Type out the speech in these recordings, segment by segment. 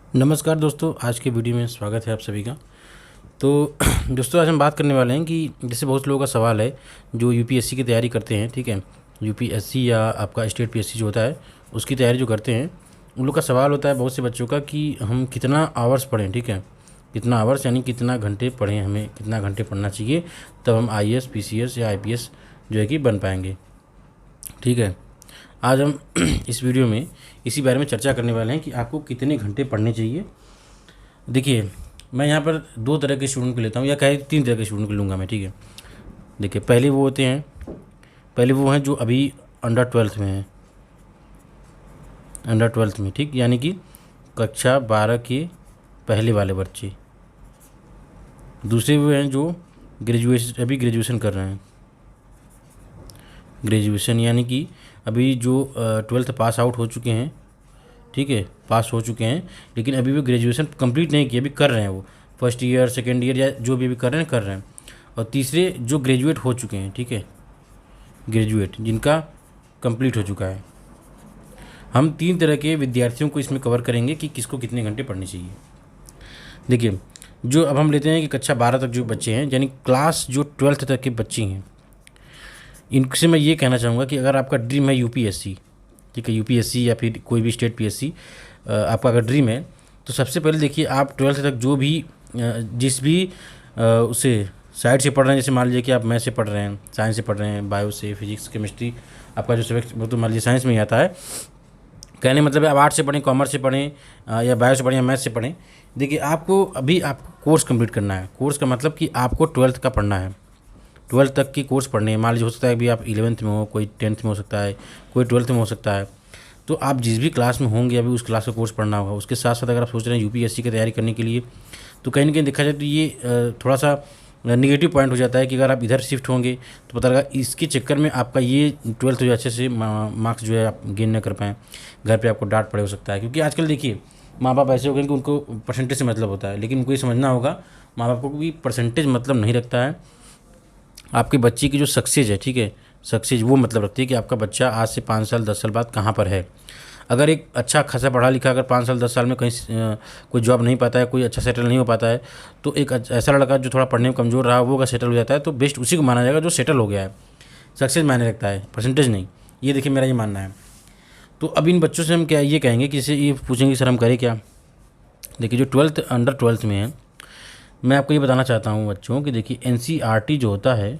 नमस्कार दोस्तों, आज के वीडियो में स्वागत है आप सभी का। तो दोस्तों, आज हम बात करने वाले हैं कि जैसे बहुत लोगों का सवाल है जो यूपीएससी की तैयारी करते हैं, ठीक है। यूपीएससी या आपका स्टेट पीएससी जो होता है उसकी तैयारी जो करते हैं, उन लोग का सवाल होता है बहुत से बच्चों का कि हम कितना आवर्स पढ़ें, ठीक है। कितना आवर्स यानी कितना घंटे पढ़ें, हमें कितना घंटे पढ़ना चाहिए तब हम आईएएस, पीसीएस या आईपीएस जो है कि बन पाएंगे, ठीक है। आज हम इस वीडियो में इसी बारे में चर्चा करने वाले हैं कि आपको कितने घंटे पढ़ने चाहिए। देखिए, मैं यहाँ पर दो तरह के स्टूडेंट को लेता हूँ, या कहे तीन तरह के स्टूडेंट को लूँगा मैं, ठीक है। देखिए, पहले वो हैं जो अभी अंडर ट्वेल्थ में हैं, अंडर ट्वेल्थ में, ठीक, यानी कि कक्षा 12 के पहले वाले बच्चे। दूसरे वो हैं जो अभी ग्रेजुएशन कर रहे हैं, ग्रेजुएशन यानी कि अभी जो ट्वेल्थ पास आउट हो चुके हैं, ठीक है, पास हो चुके हैं, लेकिन अभी भी ग्रेजुएशन कंप्लीट नहीं किए, अभी कर रहे हैं, वो फर्स्ट ईयर सेकेंड ईयर या जो भी अभी कर रहे हैं। और तीसरे जो ग्रेजुएट हो चुके हैं, ठीक है, ग्रेजुएट जिनका कंप्लीट हो चुका है। हम तीन तरह के विद्यार्थियों को इसमें कवर करेंगे कि किसको कितने घंटे पढ़ने चाहिए। देखिए, जो अब हम लेते हैं कि कक्षा 12 तक जो बच्चे हैं, यानी क्लास जो 12th तक के बच्चे हैं, इनसे मैं ये कहना चाहूँगा कि अगर आपका ड्रीम है यूपीएससी, ठीक है, यूपीएससी या फिर कोई भी स्टेट पीएससी आपका अगर ड्रीम है, तो सबसे पहले देखिए आप 12th तक जो भी जिस भी उसे साइड से पढ़ रहे हैं, जैसे मान लीजिए कि आप मैथ से पढ़ रहे हैं, साइंस से पढ़ रहे हैं, बायो से, फिजिक्स, केमिस्ट्री, आपका जो सब्जेक्ट वो तो मान लीजिए साइंस में ही आता है। कहने मतलब है आप आर्ट्स से पढ़ें, कॉमर्स से पढ़ें, या बायो से पढ़ें या मैथ से पढ़ें। देखिए, आपको कोर्स कंप्लीट करना है। कोर्स का मतलब कि आपको 12th का पढ़ना है, 12th तक की कोर्स पढ़ने हैं। मान लीजिए हो सकता है कि आप 11th में हो, कोई 10th में हो सकता है, कोई 12th में हो सकता है। तो आप जिस भी क्लास में होंगे अभी उस क्लास का कोर्स पढ़ना होगा। उसके साथ साथ अगर आप सोच रहे हैं यूपीएससी की तैयारी करने के लिए, तो कहीं ना कहीं देखा जाए तो ये थोड़ा सा निगेटिव पॉइंट हो जाता है कि अगर आप इधर शिफ्ट होंगे तो पता लगा इसके चक्कर में आपका ये 12th जो अच्छे से मार्क्स जो है आप गेन न कर पाएँ, घर पे आपको डांट पड़े हो सकता है। क्योंकि आजकल देखिए, माँ बाप ऐसे हो गए कि उनको परसेंटेज से मतलब होता है, लेकिन उनको ये समझना होगा माँ बाप को भी परसेंटेज मतलब नहीं रखता है। आपके बच्चे की जो सक्सेस है, ठीक है, सक्सेस वो मतलब रखती है कि आपका बच्चा आज से 5 साल 10 साल बाद कहाँ पर है। अगर एक अच्छा खासा पढ़ा लिखा अगर 5 साल 10 साल में कहीं कोई जॉब नहीं पाता है, कोई अच्छा सेटल नहीं हो पाता है, तो एक ऐसा लड़का जो थोड़ा पढ़ने में कमज़ोर रहा वो अगर सेटल हो जाता है तो बेस्ट उसी को माना जाएगा जो सेटल हो गया है। सक्सेस मायने रखता है, परसेंटेज नहीं। ये देखिए, मेरा ये मानना है। तो अब इन बच्चों से हम क्या ये कहेंगे कि जैसे ये पूछेंगे सर हम करें क्या। देखिए, जो अंडर ट्वेल्थ में है, मैं आपको ये बताना चाहता हूँ बच्चों कि देखिए एनसीईआरटी जो होता है,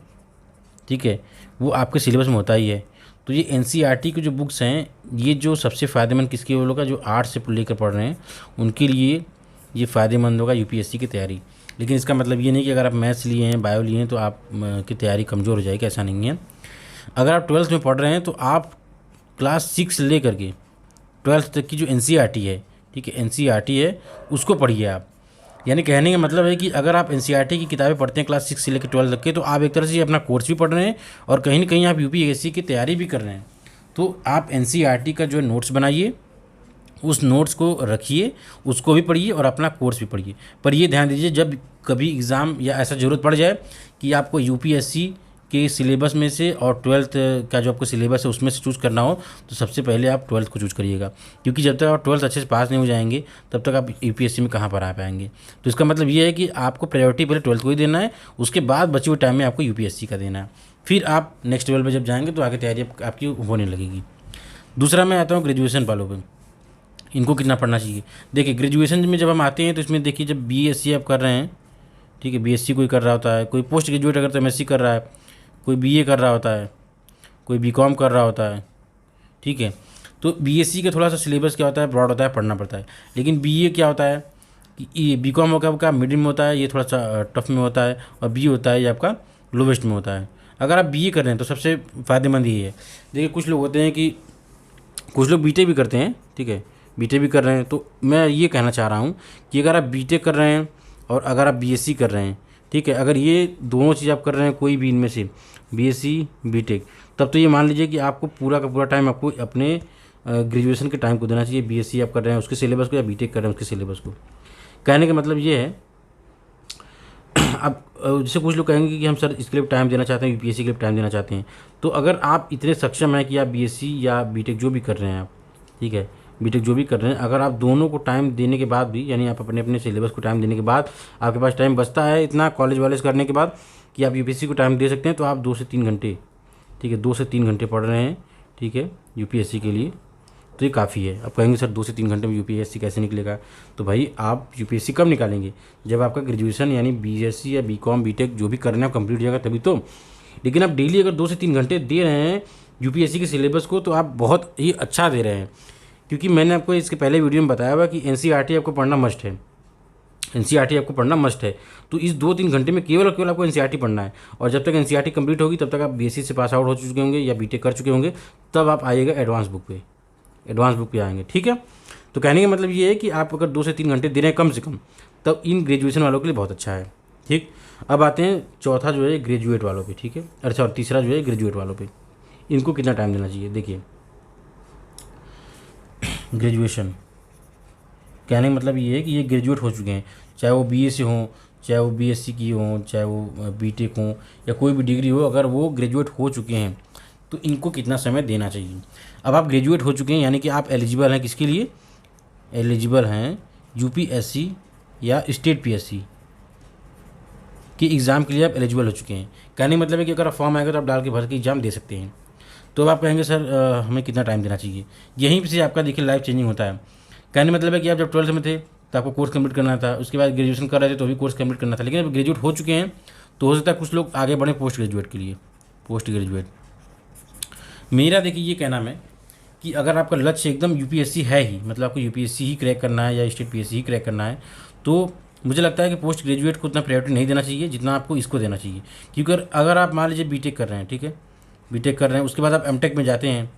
ठीक है, वो आपके सिलेबस में होता ही है। तो ये एनसीईआरटी की जो बुक्स हैं, ये जो सबसे फ़ायदेमंद किसके वो लोग का जो आर्ट्स से लेकर पढ़ रहे हैं उनके लिए ये फ़ायदेमंद होगा यूपीएससी की तैयारी। लेकिन इसका मतलब ये नहीं कि अगर आप मैथ्स लिए हैं, बायो लिए हैं तो आप की तैयारी कमज़ोर हो जाएगी, ऐसा नहीं है। अगर आप 12th में पढ़ रहे हैं तो आप क्लास 6 से लेकर के 12th तक की जो एनसीईआरटी है, ठीक है, एनसीईआरटी है, उसको पढ़िए आप। यानी कहने का मतलब है कि अगर आप एनसीईआरटी की किताबें पढ़ते हैं क्लास 6 से लेकर 12 तक के, तो आप एक तरह से अपना कोर्स भी पढ़ रहे हैं और कहीं ना कहीं आप यूपीएससी की तैयारी भी कर रहे हैं। तो आप एनसीईआरटी का जो है नोट्स बनाइए, उस नोट्स को रखिए, उसको भी पढ़िए और अपना कोर्स भी पढ़िए। पर ये ध्यान दीजिए, जब कभी एग्ज़ाम या ऐसा ज़रूरत पड़ जाए कि आपको यूपीएससी के सिलेबस में से और 12th का जो आपको सिलेबस है उसमें से चूज़ करना हो, तो सबसे पहले आप 12th को चूज़ करिएगा। क्योंकि जब तक आप 12th अच्छे से पास नहीं हो जाएंगे तब तक आप यूपीएससी में कहाँ पर आ पाएंगे। तो इसका मतलब ये है कि आपको प्रायोरिटी पहले 12th को ही देना है, उसके बाद बचे हुए टाइम में आपको यूपीएससी का देना है। फिर आप नेक्स्ट लेवल पर जब जाएंगे तो आगे तैयारी आपकी होने लगेगी। दूसरा मैं आता हूँ ग्रेजुएशन वालों पर, इनको कितना पढ़ना चाहिए। देखिए, ग्रेजुएशन में जब हम आते हैं तो इसमें देखिए, जब बीएससी आप कर रहे हैं, ठीक है, बीएससी कोई कर रहा होता है, कोई पोस्ट ग्रेजुएट अगर तो एमएससी कर रहा है, कोई बीए कर रहा होता है, कोई बीकॉम कर रहा होता है, ठीक है। तो बीएससी का थोड़ा सा सिलेबस क्या होता है, ब्रॉड होता है, पढ़ना पड़ता है। लेकिन बीए क्या होता है कि ये बीकॉम होगा आपका मिडिल में होता है, ये थोड़ा सा टफ में होता है, और बीए होता है ये आपका लोवेस्ट में होता है। अगर आप बीए कर रहे हैं तो सबसे फ़ायदेमंद ये है। देखिए, कुछ लोग होते हैं कि कुछ लोग बीटेक भी करते हैं, ठीक है, बीटेक भी कर रहे हैं। तो मैं ये कहना चाह रहा हूँ कि अगर आप बीटेक कर रहे हैं और अगर आप बीएससी कर रहे हैं, ठीक है, अगर ये दोनों चीज़ आप कर रहे हैं, कोई भी इनमें से बीएससी बीटेक, तब तो ये मान लीजिए कि आपको पूरा का पूरा टाइम आपको अपने ग्रेजुएशन के टाइम को देना चाहिए। बीएससी आप कर रहे हैं उसके सिलेबस को, या बीटेक कर रहे हैं उसके सिलेबस को। कहने का मतलब ये है, अब जैसे कुछ लोग कहेंगे कि हम सर इसके लिए टाइम देना चाहते हैं, यूपीएससी के लिए टाइम देना चाहते हैं। तो अगर आप इतने सक्षम हैं कि आप बीएससी या बीटेक जो भी कर रहे हैं आप, ठीक है, बीटेक जो भी कर रहे हैं, अगर आप दोनों को टाइम देने के बाद भी, यानी आप अपने अपने सिलेबस को टाइम देने के बाद आपके पास टाइम बचता है इतना कॉलेज वालेज करने के बाद कि आप यूपीएससी को टाइम दे सकते हैं, तो आप 2 से 3 घंटे, ठीक है, 2 से 3 घंटे पढ़ रहे हैं, ठीक है, यूपीएससी के लिए, तो ये काफ़ी है। अब कहेंगे सर 2 से 3 घंटे में यूपीएससी कैसे निकलेगा? तो भाई आप यूपीएससी कब निकालेंगे? जब आपका ग्रेजुएशन यानी बीएससी या बीकॉम बीटेक जो भी करना है कंप्लीट हो जाएगा तभी तो। लेकिन आप डेली अगर 2 से 3 घंटे दे रहे हैं यूपीएससी के सिलेबस को, तो आप बहुत ही अच्छा दे रहे हैं। क्योंकि मैंने आपको इसके पहले वीडियो में बताया हुआ कि एनसीईआरटी आपको पढ़ना मस्ट है, एनसीईआरटी आपको पढ़ना मस्ट है। तो इस 2-3 घंटे में केवल और केवल आपको एनसीईआरटी पढ़ना है, और जब तक एनसीईआरटी कंप्लीट होगी तब तक आप बीएससी से पास आउट हो चुके होंगे या बीटेक कर चुके होंगे, तब आप आइएगा एडवांस बुक पे, एडवांस बुक पे आएंगे, ठीक है। तो कहने का मतलब ये है कि आप अगर 2 से 3 घंटे दे रहे हैं कम से कम, तब इन ग्रेजुएशन वालों के लिए बहुत अच्छा है, ठीक। अब आते हैं चौथा जो है ग्रेजुएट वालों पे, ठीक है, अच्छा, और तीसरा जो है ग्रेजुएट वालों पे, इनको कितना टाइम देना चाहिए? देखिए, ग्रेजुएशन कहने का मतलब ये है कि ये ग्रेजुएट हो चुके हैं, चाहे वो बीए से हों, चाहे वो बीएससी की हों, चाहे वो बीटेक हों, या कोई भी डिग्री हो, अगर वो ग्रेजुएट हो चुके हैं तो इनको कितना समय देना चाहिए? अब आप ग्रेजुएट हो चुके हैं यानी कि आप एलिजिबल हैं, किसके लिए एलिजिबल हैं? यूपीएससी या स्टेट पीएससी के एग्ज़ाम के लिए आप एलिजिबल हो चुके हैं। कहने का मतलब है कि अगर आप फॉर्म आएगा तो आप डाल के भर के एग्ज़ाम दे सकते हैं। तो अब आप कहेंगे सर हमें कितना टाइम देना चाहिए? यहीं से आपका देखिए लाइफ चेंजिंग होता है। कहने मतलब है कि आप जब 12th में थे तो आपको कोर्स कंप्लीट करना था, उसके बाद ग्रेजुएशन कर रहे थे तो भी कोर्स कंप्लीट करना था, लेकिन अब ग्रेजुएट हो चुके हैं तो हो सकता है कुछ लोग आगे बढ़े पोस्ट ग्रेजुएट के लिए, पोस्ट ग्रेजुएट। मेरा देखिए ये कहना है कि अगर आपका लक्ष्य एकदम यूपीएससी है ही, मतलब आपको यूपीएससी ही क्रैक करना है या स्टेट पीएससी ही क्रैक करना है, तो मुझे लगता है कि पोस्ट ग्रेजुएट को उतना प्रायोरिटी नहीं देना चाहिए जितना आपको इसको देना चाहिए। क्योंकि अगर आप मान लीजिए बीटेक कर रहे हैं, ठीक है, बीटेक कर रहे हैं, उसके बाद आप एमटेक में जाते हैं,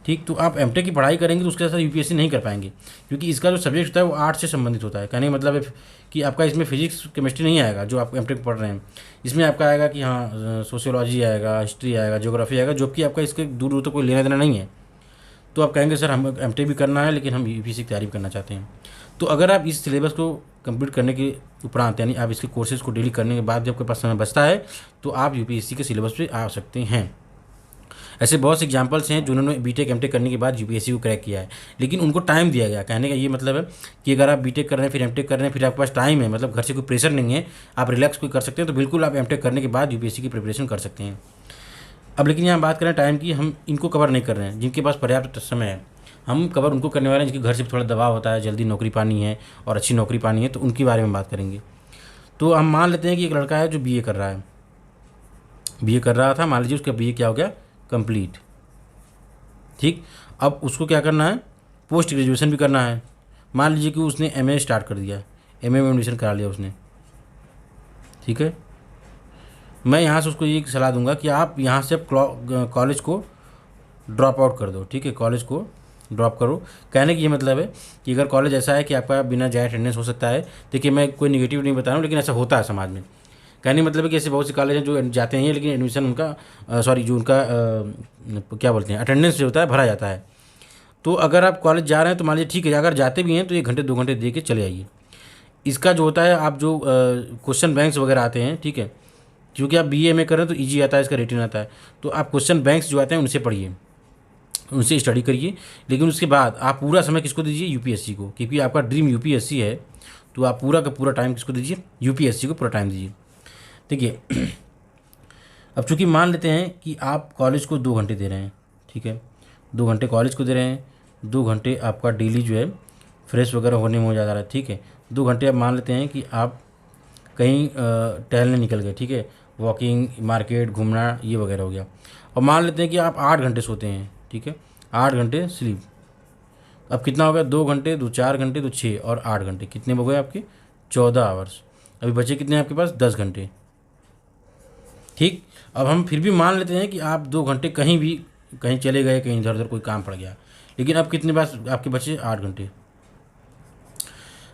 ठीक, तो आप एमटेक की पढ़ाई करेंगे तो उसके साथ यूपीएससी नहीं कर पाएंगे, क्योंकि इसका जो सब्जेक्ट होता है वो आर्ट्स से संबंधित होता है। कहने का मतलब है कि आपका इसमें फिजिक्स केमिस्ट्री नहीं आएगा जो आप एमटेक पढ़ रहे हैं, इसमें आपका आएगा कि हाँ सोशियोलॉजी आएगा, हिस्ट्री आएगा, ज्योग्राफी आएगा, जो कि आपका इसके दूर दूर तक कोई लेना देना नहीं है। तो आप कहेंगे सर हम एमटेक भी करना है लेकिन हम यूपीएससी की तैयारी करना चाहते हैं। तो अगर आप इस सिलेबस को कंप्लीट करने के उपरांत, यानी आप इसके कोर्सेज को डेली करने के बाद जब आपके पास समय बचता है, तो आप यूपीएससी के सिलेबस पे आ सकते हैं। ऐसे बहुत से एग्जांपल्स हैं जिन्होंने बीटेक एमटेक करने के बाद यूपीएससी को क्रैक किया है, लेकिन उनको टाइम दिया गया। कहने का ये मतलब है कि अगर आप बीटेक कर रहे हैं फिर एमटेक कर रहे हैं, फिर आपके पास टाइम है, मतलब घर से कोई प्रेशर नहीं है, आप रिलैक्स कोई कर सकते हैं, तो बिल्कुल आप एमटेक करने के बाद यूपीएससी की प्रिपरेशन कर सकते हैं। अब लेकिन यहाँ बात करें टाइम की, हम इनको कवर नहीं कर रहे हैं जिनके पास पर्याप्त समय है, हम कवर उनको करने वाले हैं जिनके घर से थोड़ा दबाव होता है, जल्दी नौकरी पानी है और अच्छी नौकरी पानी है, तो उनके बारे में बात करेंगे। तो हम मान लेते हैं कि एक लड़का है जो बीए कर रहा है, बीए कर रहा था, मान लीजिए उसका बीए क्या हो गया, कंप्लीट, ठीक। अब उसको क्या करना है, पोस्ट ग्रेजुएशन भी करना है। मान लीजिए कि उसने एमए स्टार्ट कर दिया, एमए में एडमिशन करा लिया उसने, ठीक है। मैं यहाँ से उसको ये सलाह दूंगा कि आप यहाँ से आप कॉलेज को ड्रॉप आउट कर दो, ठीक है, कॉलेज को ड्रॉप करो। कहने की ये मतलब है कि अगर कॉलेज ऐसा है कि आपका बिना जाए अटेंडेंस हो सकता है, देखिए मैं कोई निगेटिव नहीं बता रहा हूँ, लेकिन ऐसा होता है समाज में। कहने का मतलब है कि ऐसे बहुत से कॉलेज हैं जो जाते हैं लेकिन एडमिशन उनका सॉरी जो उनका क्या बोलते हैं अटेंडेंस जो होता है भरा जाता है। तो अगर आप कॉलेज जा रहे हैं तो मान लीजिए ठीक है, अगर जाते भी हैं तो 1 घंटे 2 घंटे दे के चले आइए। इसका जो होता है, आप जो क्वेश्चन बैंक्स वगैरह आते हैं, ठीक है, क्योंकि आप बीए में कर रहे हैं तो ईजी आता है, इसका रेटिंग आता है, तो आप क्वेश्चन बैंक्स जो आते हैं उनसे पढ़िए, उनसे स्टडी करिए। लेकिन उसके बाद आप पूरा समय किसको दीजिए, यूपीएससी को, क्योंकि आपका ड्रीम यूपीएससी है, तो आप पूरा का पूरा टाइम किसको दीजिए, यूपीएससी को पूरा टाइम दीजिए। देखिए अब चूंकि मान लेते हैं कि आप कॉलेज को 2 घंटे दे रहे हैं, ठीक है, 2 घंटे कॉलेज को दे रहे हैं, 2 घंटे आपका डेली जो है फ्रेश वगैरह होने में हो जा रहा है, ठीक है। 2 घंटे आप मान लेते हैं कि आप कहीं टहलने निकल गए, ठीक है, वॉकिंग, मार्केट घूमना ये वगैरह हो गया। और मान लेते हैं कि आप 8 घंटे सोते हैं, ठीक है, 8 घंटे स्लीप। अब कितना हो गया, 2 घंटे, 2 4 घंटे, तो 6 और 8 घंटे, कितने हो गए आपके, 14 आवर्स। अभी बचे कितने आपके पास, 10 घंटे, ठीक। अब हम फिर भी मान लेते हैं कि आप 2 घंटे कहीं चले गए, कहीं इधर उधर कोई काम पड़ गया, लेकिन अब कितने पास आपके बचे, 8 घंटे।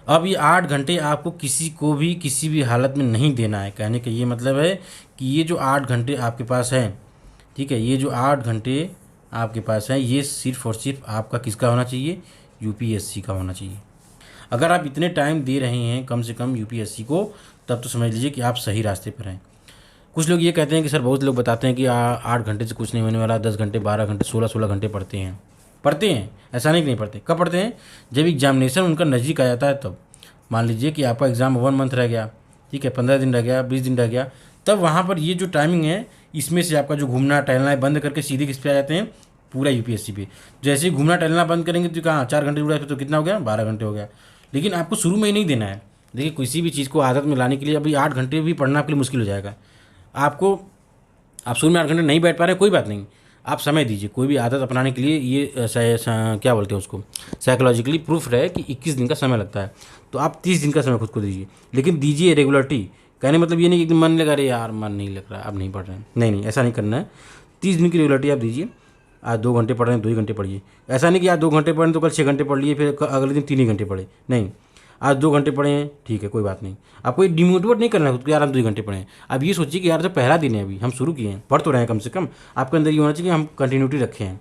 अब ये 8 घंटे आपको किसी को भी किसी भी हालत में नहीं देना है। कहने का ये मतलब है कि ये जो 8 घंटे आपके पास हैं, ठीक है, ये जो 8 घंटे आपके पास हैं, ये सिर्फ और सिर्फ आपका किसका होना चाहिए, यूपीएससी का होना चाहिए। अगर आप इतने टाइम दे रहे हैं कम से कम यूपीएससी को, तब तो समझ लीजिए कि आप सही रास्ते पर हैं। कुछ लोग ये कहते हैं कि सर, बहुत लोग बताते हैं कि 8 घंटे से कुछ नहीं होने वाला, 10 घंटे, 12 घंटे, 16 घंटे पढ़ते हैं, पढ़ते हैं, ऐसा नहीं कि नहीं पढ़ते। कब पढ़ते हैं? जब एग्जामिनेशन उनका नज़दीक आ जाता है तब। मान लीजिए कि आपका एग्ज़ाम 1 मंथ रह गया, ठीक है, 15 दिन रह गया, 20 दिन रह गया, तब वहाँ पर ये जो टाइमिंग है इसमें से आपका जो घूमना टहलना है बंद करके सीधे किस पे आ जाते हैं? पूरा यूपीएससी पे। जैसे ही घूमना टहलना बंद करेंगे तो कहाँ 4 घंटे जुड़ा है तो कितना हो गया? 12 घंटे हो गया। लेकिन आपको शुरू में ही नहीं देना है। देखिए किसी भी चीज़ को आदत में लाने के लिए अभी 8 घंटे भी पढ़ना आपके लिए मुश्किल हो जाएगा। आपको आप शुरू में 8 घंटे नहीं बैठ पा रहे, कोई बात नहीं, आप समय दीजिए। कोई भी आदत अपनाने के लिए ये क्या बोलते हैं उसको, साइकोलॉजिकली प्रूफ है कि 21 दिन का समय लगता है। तो आप 30 दिन का समय खुद को दीजिए, लेकिन दीजिए रेगुलरिटी। कहने मतलब ये नहीं कि एकदम मन लगा रहे यार मन नहीं लग रहा अब नहीं पढ़ रहे हैं, नहीं नहीं, ऐसा नहीं करना है। 30 दिन की रेगुलरिटी आप दीजिए। आज 2 घंटे पढ़ रहे हैं 2 ही घंटे पढ़िए। ऐसा नहीं कि आज 2 घंटे पढ़ें तो कल 6 घंटे पढ़ लिए, फिर अगले दिन 3 ही घंटे पढ़े। नहीं, आज 2 घंटे पढ़े हैं, ठीक है, कोई बात नहीं। आपको ये डिमोटिवेट नहीं करना है खुद को, यार हम 2 घंटे पढ़े हैं। अब ये सोचिए कि यार जो पहला दिन है, अभी हम शुरू किए हैं, पढ़ तो रहे हैं, कम से कम आपके अंदर ये होना चाहिए कि हम कंटिन्यूटी रखें हैं।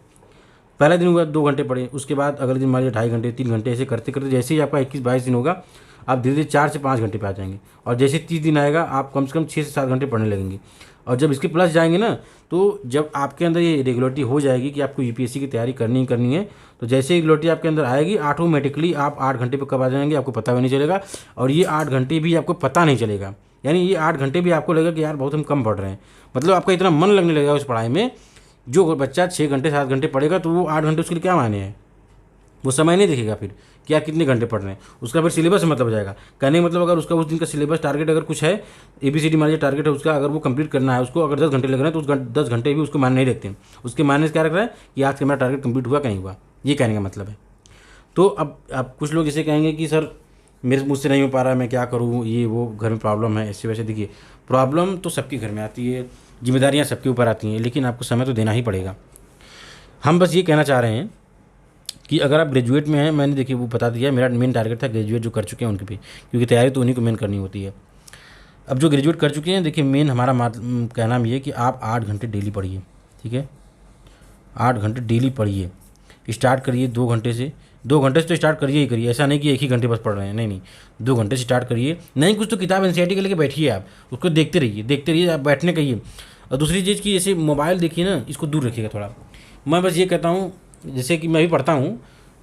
पहला दिन हुआ 2 घंटे पढ़े, उसके बाद अगले दिन मान लीजिए 2.5 घंटे 3 घंटे, ऐसे करते करते जैसे ही आपका 21-22 दिन होगा आप धीरे धीरे 4 से 5 घंटे पे आ जाएंगे। और जैसे 30 दिन आएगा आप कम से कम 6 से 7 घंटे पढ़ने लगेंगे। और जब इसके प्लस जाएंगे ना, तो जब आपके अंदर ये रेगुलरिटी हो जाएगी कि आपको यूपीएससी की तैयारी करनी ही करनी है, तो जैसे रेगुलरिटी आपके अंदर आएगी ऑटोमेटिकली आप 8 घंटे पे कब आ जाएंगे आपको पता भी नहीं चलेगा। और ये 8 घंटे भी आपको पता नहीं चलेगा, यानी ये 8 घंटे भी आपको लगेगा कि यार बहुत हम कम पढ़ रहे हैं। मतलब आपका इतना मन लगने लगेगा उस पढ़ाई में। जो बच्चा 6 घंटे 7 घंटे पढ़ेगा तो वो 8 घंटे उसके लिए क्या मायने हैं? वो समय नहीं देखेगा फिर कि यार कितने घंटे पढ़ रहे हैं, उसका फिर सिलेबस से मतलब हो जाएगा। कहने का मतलब अगर उसका उस दिन का सिलेबस टारगेट अगर कुछ है, ABCD मान लीजिए टारगेट है उसका, अगर वो कंप्लीट करना है उसको, अगर 10 घंटे लग रहे हैं तो उस 10 घंटे भी उसको मायने नहीं रखते हैं। उसके मायने से क्या रख रहा है कि आज का मेरा टारगेट कंप्लीट हुआ कि नहीं हुआ, ये कहने का मतलब है। तो अब कुछ लोग इसे कहेंगे कि सर मुझसे नहीं हो पा रहा है, मैं क्या करूँ, ये वो घर में प्रॉब्लम है, ऐसे वैसे। देखिए प्रॉब्लम तो सबके घर में आती है, जिम्मेदारियाँ सबके ऊपर आती हैं, लेकिन आपको समय तो देना ही पड़ेगा। हम बस ये कहना चाह रहे हैं कि अगर आप ग्रेजुएट में हैं, मैंने देखिए वो बता दिया, मेरा मेन टारगेट था ग्रेजुएट जो कर चुके हैं उनके पे, क्योंकि तैयारी तो उन्हीं को मेन करनी होती है। अब जो ग्रेजुएट कर चुके हैं, देखिए मेन हमारा कहना ये है कि आप 8 घंटे डेली पढ़िए, ठीक है, 8 घंटे डेली पढ़िए। स्टार्ट करिए 2 घंटे से, 2 घंटे से तो स्टार्ट करिए ही करिए, ऐसा नहीं कि एक ही घंटे बस पढ़ रहे हैं, नहीं नहीं, 2 घंटे से स्टार्ट करिए। नहीं कुछ तो किताब NCERT के लेके बैठिए, आप उसको देखते रहिए, आप बैठने कहिए। और दूसरी चीज़ की जैसे मोबाइल देखिए ना, इसको दूर रखिएगा थोड़ा। मैं बस ये कहता हूँ, जैसे कि मैं भी पढ़ता हूँ,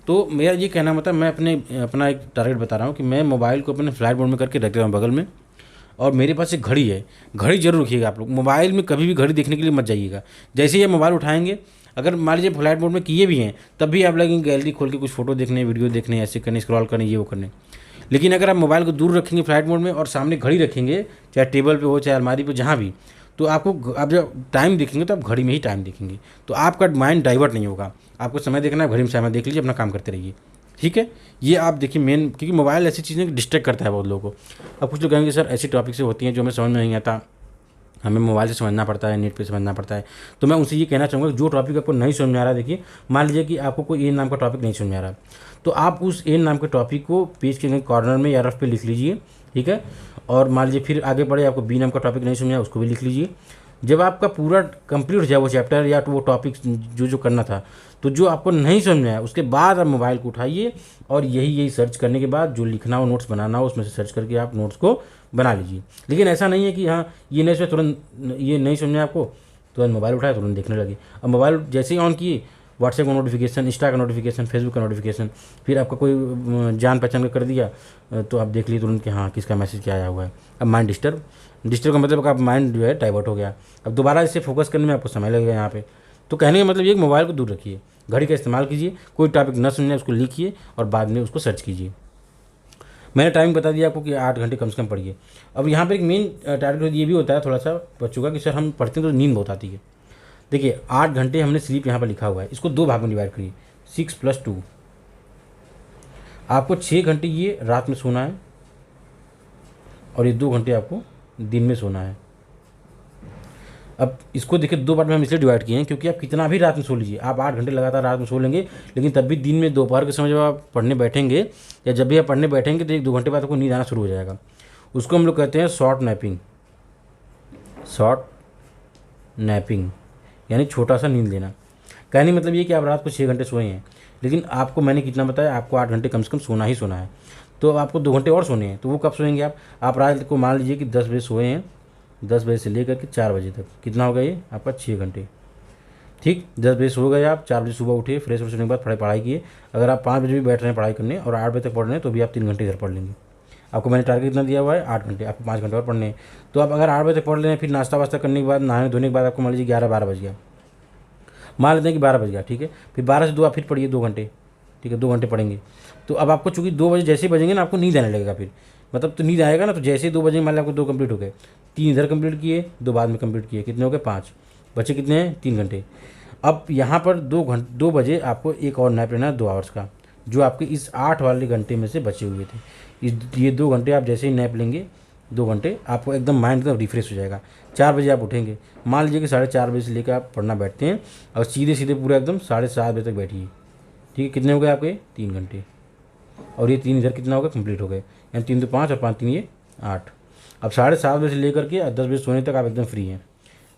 तो मेरा ये कहना मतलब मैं अपना एक टारगेट बता रहा हूँ कि मैं मोबाइल को अपने फ्लाइट मोड में करके रख देता हूँ बगल में। और मेरे पास एक घड़ी है, घड़ी जरूर रखिएगा आप लोग। मोबाइल में कभी भी घड़ी देखने के लिए मत जाइएगा। जैसे ही आप मोबाइल उठाएंगे, अगर मान लीजिए फ्लाइट मोड में किए भी हैं, तब भी आप लगेंगे गैलरी खोल के कुछ फोटो देखने, वीडियो देखने, ऐसे करने, स्क्रॉल करने, ये वो करने। लेकिन अगर आप मोबाइल को दूर रखेंगे फ्लाइट मोड में और सामने घड़ी रखेंगे, चाहे टेबल पे हो चाहे अलमारी पे जहाँ भी, तो आपको आप जब टाइम देखेंगे तो आप घड़ी में ही टाइम देखेंगे, तो आपका माइंड डाइवर्ट नहीं होगा। आपको समय देखना है, घड़ी में समय देख लीजिए, अपना काम करते रहिए, ठीक है। ये आप देखिए मेन, क्योंकि मोबाइल ऐसी चीज़ें कि डिस्ट्रैक्ट करता है बहुत लोगों को। अब कुछ लोग कहेंगे सर ऐसी टॉपिक से होती हैं जो हमें समझ में नहीं आता, हमें मोबाइल से समझना पड़ता है, नेट पे समझना पड़ता है। तो मैं उनसे ये कहना चाहूँगा जो टॉपिक आपको नहीं समझ में आ रहा है, देखिए मान लीजिए कि आपको कोई ए नाम का टॉपिक नहीं समझ में आ रहा, तो आप उस ए नाम के टॉपिक को पेज के कॉर्नर में या रफ पे लिख लीजिए, ठीक है। और मान लीजिए फिर आगे बढ़े, आपको बी नाम का टॉपिक नहीं समझ में आया, उसको भी लिख लीजिए। जब आपका पूरा कंप्लीट हो जाए वो चैप्टर या तो वो टॉपिक जो करना था, तो जो आपको नहीं समझ में आया उसके बाद आप मोबाइल को उठाइए और यही सर्च करने के बाद जो लिखना हो, नोट्स बनाना हो, उसमें से सर्च करके आप नोट्स को बना लीजिए। लेकिन ऐसा नहीं है कि हाँ ये नहीं समझ, तुरंत ये नहीं समझ में आपको, तुरंत मोबाइल उठाए तुरंत देखने लगे। अब मोबाइल जैसे ही ऑन किए, व्हाट्सएप का नोटिफिकेशन, इंस्टा का नोटिफिकेशन, फेसबुक का नोटिफिकेशन, फिर आपका कोई जान पहचान का कर दिया, तो आप देख लिए तुरंत कि हाँ किसका मैसेज क्या आया हुआ है। अब माइंड डिस्टर्ब का मतलब आप माइंड जो है डाइवर्ट हो गया। अब दोबारा इसे फोकस करने में आपको समय लगेगा यहाँ पे। तो कहने का मतलब ये मोबाइल को दूर रखिए, घड़ी का इस्तेमाल कीजिए, कोई टॉपिक न समझे उसको लिखिए और बाद में उसको सर्च कीजिए। मैंने टाइम बता दिया आपको कि 8 घंटे कम से कम पढ़िए। अब यहाँ पर एक मेन टारगेट ये भी होता है थोड़ा सा बच्चों का कि सर हम पढ़ते हैं तो नींद बहुत आती है। देखिए 8 घंटे हमने स्लीप यहाँ पर लिखा हुआ है, इसको 2 भाग में डिवाइड करिए, 6 + 2। आपको 6 घंटे ये रात में सोना है और ये 2 घंटे आपको दिन में सोना है। अब इसको देखिए 2 पार्ट में हम इसलिए डिवाइड किए हैं क्योंकि आप कितना भी रात में सो लीजिए, आप 8 घंटे लगातार रात में सो लेंगे, लेकिन तब भी दिन में दोपहर के समय जब आप पढ़ने बैठेंगे या जब भी आप पढ़ने बैठेंगे तो 1-2 घंटे बाद आपको नींद आना शुरू हो जाएगा। उसको हम लोग कहते हैं शॉर्ट नैपिंग, यानी छोटा सा नींद लेना। कहने मतलब ये कि आप रात को 6 घंटे सोए हैं, लेकिन आपको मैंने कितना बताया, आपको 8 घंटे कम से कम सोना ही सोना है। तो आपको 2 घंटे और सोने हैं, तो वो कब सोएंगे आप रात को मान लीजिए कि 10 बजे सोए हैं, 10 बजे से लेकर के 4 बजे तक कितना होगा ये आपका 6 घंटे। ठीक, 10 बजे सो गए आप, 4 बजे सुबह उठे, फ्रेश होने के बाद पढ़ाई किए। अगर आप 5 बजे भी बैठ रहे हैं पढ़ाई करने और 8 बजे तक पढ़ रहे हैं तो भी आप 3 घंटे इधर पढ़ लेंगे। आपको मैंने टारगेट कितना दिया हुआ है, 8 घंटे, आपको 5 घंटे और पढ़ने हैं। तो आप अगर 8 बजे तक पढ़ रहे हैं, फिर नाश्ता वास्ता करने के बाद, नहाने धोने के बाद आपको मान लीजिए 11-12 बज गया, मान लेते हैं कि 12 बज गया, ठीक है। फिर 12 से 2 आप फिर पढ़िए 2 घंटे, ठीक है, 2 घंटे पढ़ेंगे। तो अब आपको चूँकि 2 बजे जैसे ही बजेंगे ना, आपको नींद आने लगेगा फिर, मतलब तो नींद आएगा ना, तो जैसे ही 2 बजे मान लिया आपको 2 कंप्लीट हो गए, 3 इधर कंप्लीट किए, 2 बाद में कंप्लीट किए, कितने हो गए 5, बचे कितने हैं 3 घंटे। अब यहाँ पर 2 बजे आपको एक और नैप लेना है 2 आवर्स का, जो आपके इस 8 वाले घंटे में से बचे हुए थे। ये 2 घंटे आप जैसे ही नैप लेंगे, 2 घंटे आपको एकदम माइंड एकदम रिफ्रेश हो जाएगा। 4 बजे आप उठेंगे, मान लीजिए कि 4:30 बजे से लेकर आप पढ़ना बैठते हैं और सीधे सीधे पूरा एकदम 7:30 बजे तक बैठिए, ठीक है। कितने हो गए आपके 3 घंटे, और ये 3 इधर कितना हो गया कंप्लीट हो गए, यानी 3 तो 5 और 5 3 ये 8। अब 7:30 बजे से लेकर के 10 बजे सोने तक आप एकदम फ्री हैं।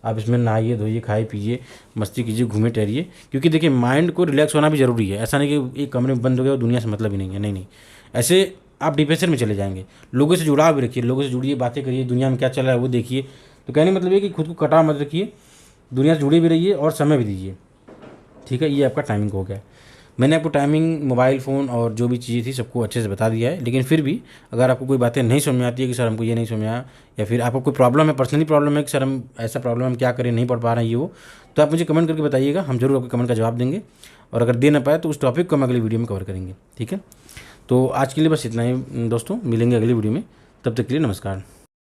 आप इसमें नहाइए धोइए, खाइए पीजिए, मस्ती कीजिए, घूमिए टहरिए, क्योंकि देखिए माइंड को रिलैक्स होना भी ज़रूरी है। ऐसा नहीं कि एक कमरे में बंद हो गया और दुनिया से मतलब ही नहीं है, नहीं नहीं, ऐसे आप डिप्रेशन में चले जाएंगे। लोगों से जुड़ाव भी रखिए, लोगों से जुड़िए, बातें करिए, दुनिया में क्या चल रहा है वो देखिए। तो कहने का मतलब ये कि खुद को कटा मत रखिए, दुनिया से जुड़े भी रहिए और समय भी दीजिए, ठीक है। ये आपका टाइमिंग हो गया। मैंने आपको टाइमिंग, मोबाइल फ़ोन और जो भी चीज़ें थी सबको अच्छे से बता दिया है, लेकिन फिर भी अगर आपको कोई बातें नहीं समझ में आती है कि सर हमको ये नहीं समझ में आया, या फिर आपको कोई प्रॉब्लम है, पर्सनली प्रॉब्लम है कि सर हम ऐसा प्रॉब्लम हम क्या करें, नहीं पढ़ पा रहे हैं ये वो, तो आप मुझे कमेंट करके बताइएगा, हम जरूर आपके कमेंट का जवाब देंगे। और अगर दे ना पाए तो उस टॉपिक को हम अगली वीडियो में कवर करेंगे, ठीक है। तो आज के लिए बस इतना ही दोस्तों, मिलेंगे अगली वीडियो में, तब तक के लिए नमस्कार।